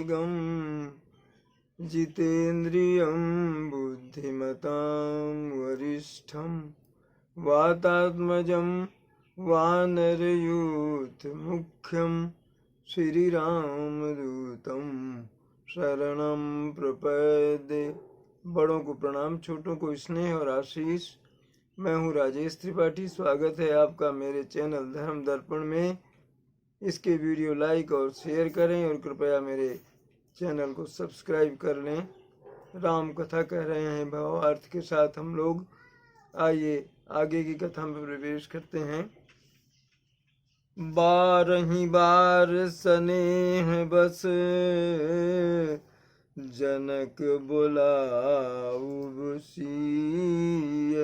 वेगं जितेन्द्रियं बुद्धिमतां वरिष्ठं वातात्मजं वानरयूथमुख्यं श्रीरामदूतं शरणं प्रपद्ये। बड़ों को प्रणाम, छोटों को स्नेह और आशीष। मैं हूँ राजेश त्रिपाठी। स्वागत है आपका मेरे चैनल धर्म दर्पण में। इसके वीडियो लाइक और शेयर करें और कृपया मेरे चैनल को सब्सक्राइब कर लें। राम कथा कह रहे हैं भावार्थ के साथ हम लोग। आइए आगे की कथा में प्रवेश करते हैं। 12 बार स्नेह बस जनक बुलाऊ सीय,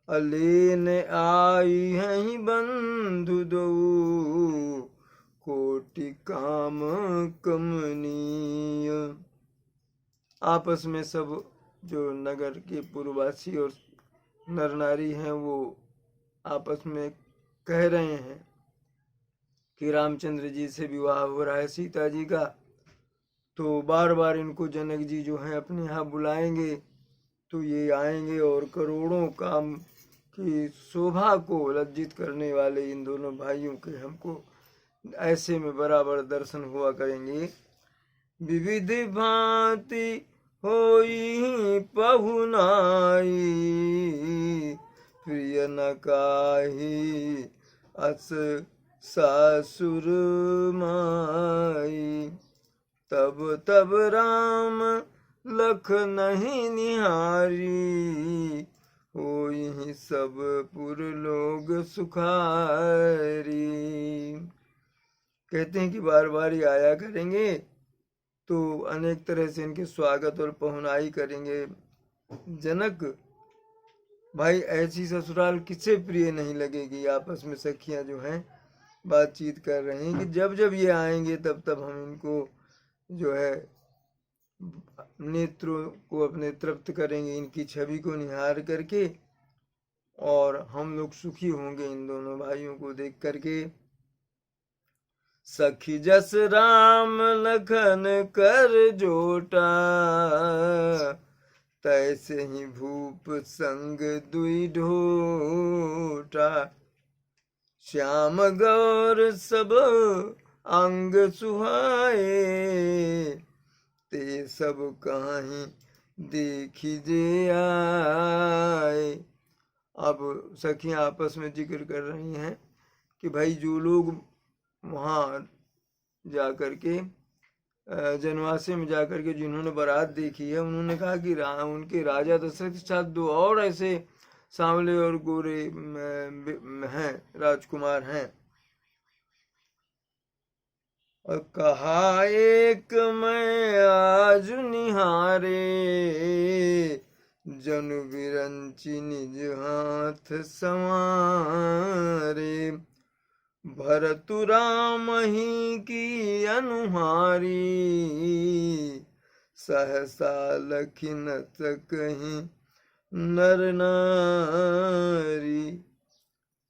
अलेन आई हैं बंधु दो कोटि काम कमनीय। आपस में सब जो नगर के पूर्ववासी और नर नारी हैं वो आपस में कह रहे हैं कि रामचंद्र जी से विवाह हो रहा है सीता जी का, तो बार बार इनको जनक जी जो हैं अपने यहाँ बुलाएंगे तो ये आएंगे और करोड़ों काम की शोभा को लज्जित करने वाले इन दोनों भाइयों के हमको ऐसे में बराबर दर्शन हुआ करेंगे। विविध भांति होई पहुनाई, प्रिय न काही अस सासुर माई। तब तब राम लख नहीं निहारी, होई सब पुर लोग सुखारी। कहते हैं कि बार बार ही आया करेंगे तो अनेक तरह से इनके स्वागत और पहुनाई करेंगे। जनक भाई ऐसी ससुराल किसे प्रिय नहीं लगेगी। आपस में सखियां जो हैं बातचीत कर रही हैं कि जब जब ये आएंगे तब तब हम इनको जो है नेत्रों को अपने तृप्त करेंगे, इनकी छवि को निहार करके, और हम लोग सुखी होंगे इन दोनों भाइयों को देख करके। सखी जस राम लखन कर जोटा, तैसे ही भूप संग दुई ढोटा। श्याम गौर सब अंग सुहाए, ते सब कहीं देखी जे आए। अब सखियां आपस में जिक्र कर रही हैं कि भाई जो लोग वहाँ जाकर के जनवासे में जाकर के जिन्होंने बारात देखी है, उन्होंने कहा कि उनके राजा दशरथ के साथ दो और ऐसे सांवले और गोरे हैं राजकुमार हैं। और कहा एक मैं आज निहारे, जनु बिरंची निज हाथ संवारे। भरतु राम ही की अनुहारी, सहसा लखिन कहीं नर नारी।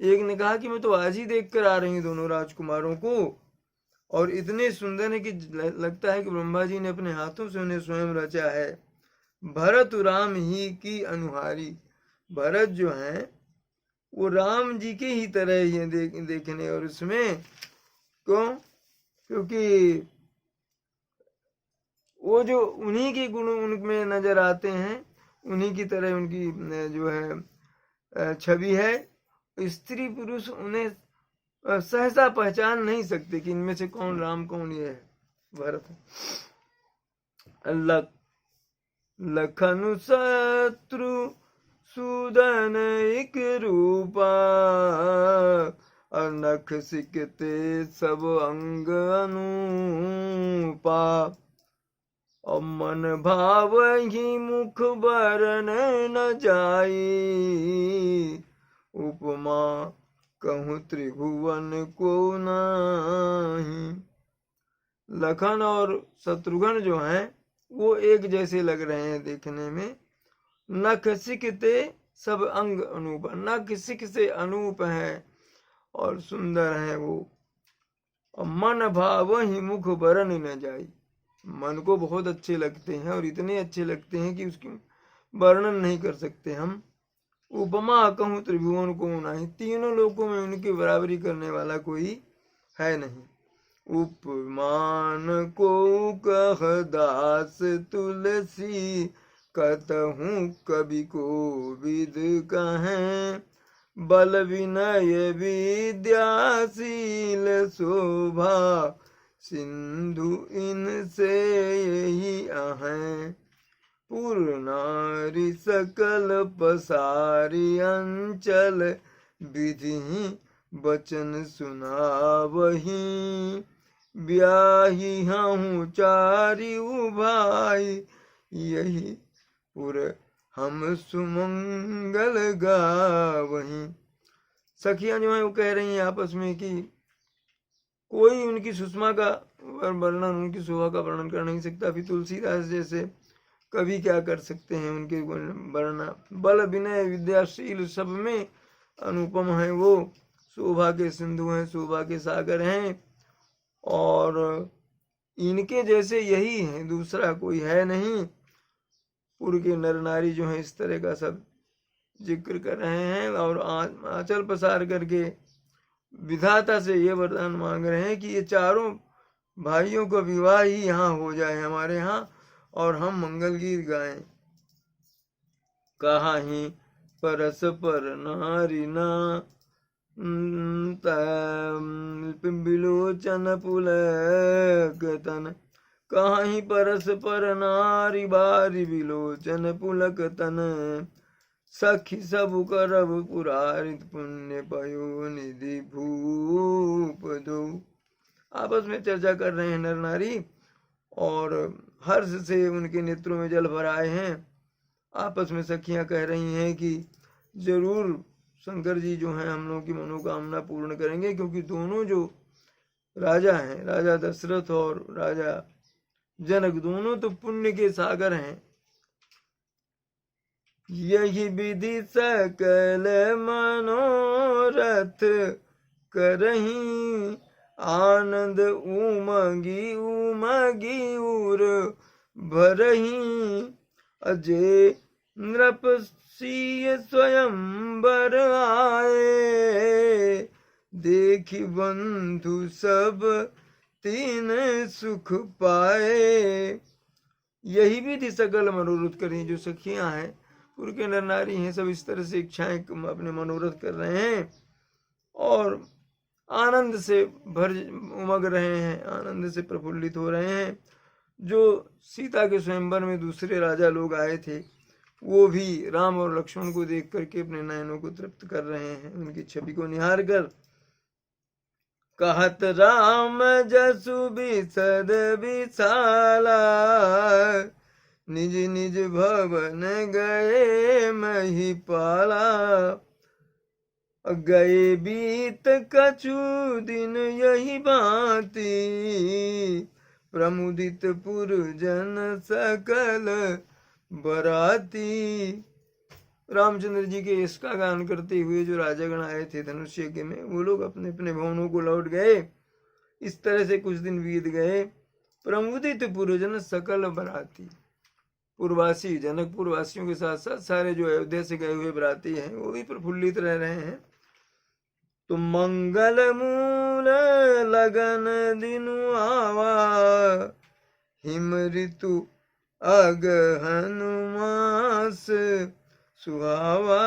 एक ने कहा कि मैं तो आज ही देख कर आ रही हूँ दोनों राजकुमारों को, और इतने सुंदर है कि लगता है कि ब्रह्मा जी ने अपने हाथों से उन्हें स्वयं रचा है। भरत राम ही की अनुहारी, भरत जो हैं वो राम जी के ही तरह ही हैं देखने। और उसमें क्यों? क्योंकि वो जो उन्हीं के गुण उनमें नजर आते हैं, उन्हीं की तरह उनकी जो है छवि है। स्त्री पुरुष उन्हें सहसा पहचान नहीं सकते कि इनमें से कौन राम कौन ये है भरत। लखनु शत्रु सूदन एक रूपा, नख सिकते सब अंग अनूपा। और मन भाव ही मुख बरन न जाई, उपमा कहूँ त्रिभुवन को नाही। लखन और शत्रुघ्न जो हैं वो एक जैसे लग रहे हैं देखने में। नख सिकते सब अंग अनूप, नख सिक से अनूप है और सुंदर है वो। और मन भाव ही मुख बरन न जाई, मन को बहुत अच्छे लगते हैं और इतने अच्छे लगते हैं कि उसकी वर्णन नहीं कर सकते हम। उपमा कहूँ त्रिभुवन को नहीं, तीनों लोकों में उनकी बराबरी करने वाला कोई है नहीं। उपमान को कह दास तुलसी, कहूँ कवि को विद कहें, बल विनय विद्याशील शोभा, सिंधु इनसे यही आहें। पुर नारी सकल पसारी अंचल, विधि बचन सुनावही, ब्याही हूँ चारि भाई, यही पुर हम सुमंगल गावही। सखियां जो है वो कह रही हैं आपस में कि कोई उनकी सुषमा का वर्णन, उनकी शोभा का वर्णन कर नहीं सकता। फिर तुलसीदास जैसे कवि क्या कर सकते हैं उनके वर्णन। बल विनय विद्याशील सब में अनुपम है वो, शोभा के सिंधु हैं, शोभा के सागर हैं, और इनके जैसे यही हैं, दूसरा कोई है नहीं। पुर के नर नारी जो है इस तरह का सब जिक्र कर रहे हैं और आंचल पसार करके विधाता से ये वरदान मांग रहे हैं कि ये चारों भाइयों का विवाह ही यहाँ हो जाए हमारे यहाँ, और हम मंगल गीत गाएं। कहा ही परस्पर नारी ना बिलोचन पुलक तन, कहीं परस्पर नारी बारी बिलोचन पुलक तन, सखी सब करब पुरारित पुण्य पयो निधि भूप दो। आपस में चर्चा कर रहे हैं नर नारी, और हर्ष से उनके नेत्रों में जल भर आए हैं। आपस में सखियां कह रही हैं कि जरूर शंकर जी जो हैं हम लोगों की मनोकामना पूर्ण करेंगे, क्योंकि दोनों जो राजा हैं, राजा दशरथ और राजा जनक, दोनों तो पुण्य के सागर हैं। यही विधि सकल मनोरथ करही, आनंद उमगी उमगी उर भरही, अजय नृपसीय स्वयंवर आए, देखी बंधु सब तीन सुख पाए। यही विधि सकल मनोरथ करें। जो सखियां हैं, पुर के नर नारी हैं, सब इस तरह से इच्छाएं अपने मनोरथ कर रहे हैं और आनंद से उमग रहे हैं, आनंद से प्रफुल्लित हो रहे हैं। जो सीता के स्वयंवर में दूसरे राजा लोग आए थे, वो भी राम और लक्ष्मण को देख करके अपने नयनों को तृप्त कर रहे हैं, उनकी छवि को निहार कर। कहत राम जसु बिसद विशाला, निज निज भवन गए महिपाला, गए बीत कछु दिन यही भांति, प्रमुदित पुरजन सकल बराती। रामचंद्र जी के इसका गान करते हुए जो राजागण आए थे धनुष यज्ञ में, वो लोग अपने अपने भवनों को लौट गए। इस तरह से कुछ दिन बीत गए। प्रमुदित पुरजन सकल बराती, पूर्ववासी जनकपुर वासियों के साथ साथ सारे जो अयोध्या से गए हुए बराती हैं, वो भी प्रफुल्लित रह रहे हैं। तो मंगल मूल लगन दिनु आवा, हिम ऋतु अगहन मास सुहावा,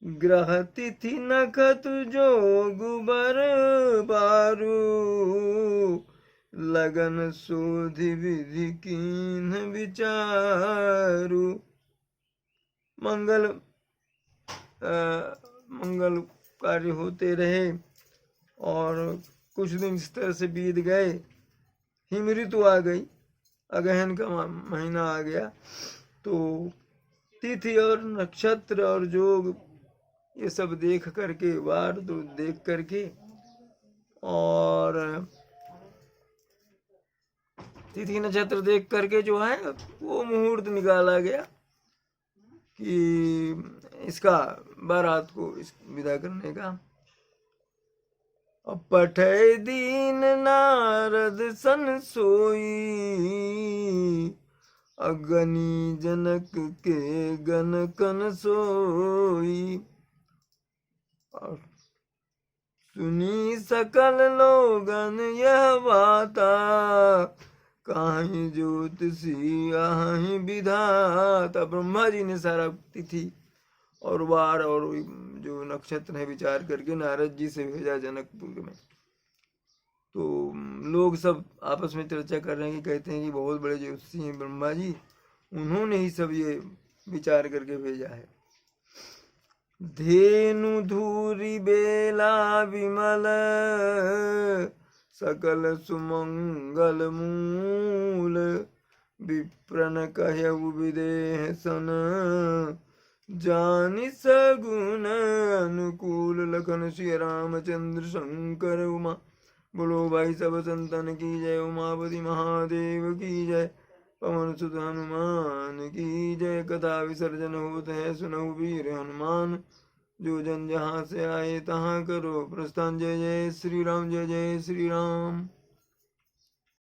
ग्रह तिथि नखत जोग बर बारू, लगन शोधि विधि कीन विचारू। मंगल कार्य होते रहे और कुछ दिन इस तरह से बीत गए। हिम ऋतु आ गई, अगहन का महीना आ गया। तो तिथि और नक्षत्र और जोग ये सब देख करके, वार तो देख करके, और तिथि नक्षत्र देख करके जो है वो मुहूर्त निकाला गया कि इसका बारात को विदा करने का। पठै दीन नारद सन सोई, अगनी जनक के गन कन सोई। और सुनी सकल लोगन यह बाता, काहि ज्योतिषी आहि विधाता। ब्रह्मा जी ने सारा तिथि और वार और जो नक्षत्र है विचार करके नारद जी से भेजा जनकपुर में। तो लोग सब आपस में चर्चा कर रहे हैं कि कहते हैं कि बहुत बड़े ज्योतिषी हैं ब्रह्मा जी, उन्होंने ही सब ये विचार करके भेजा है। धेनु धूरी बेला विमल, सकल सुमंगल मूल, विप्रन कहु विदेह सन, जानि सगुन अनुकूल। लखन सिय रामचंद्र शंकर उमा, बोलो भाई सब संतन की जय। उमापति महादेव की जय, पवन सुत हनुमान की जय। कथा विसर्जन होत है सुनहु वीर हनुमान, जो जन जहाँ से आए तहाँ करो प्रस्थान। जय जय श्री राम, जय जय श्री राम।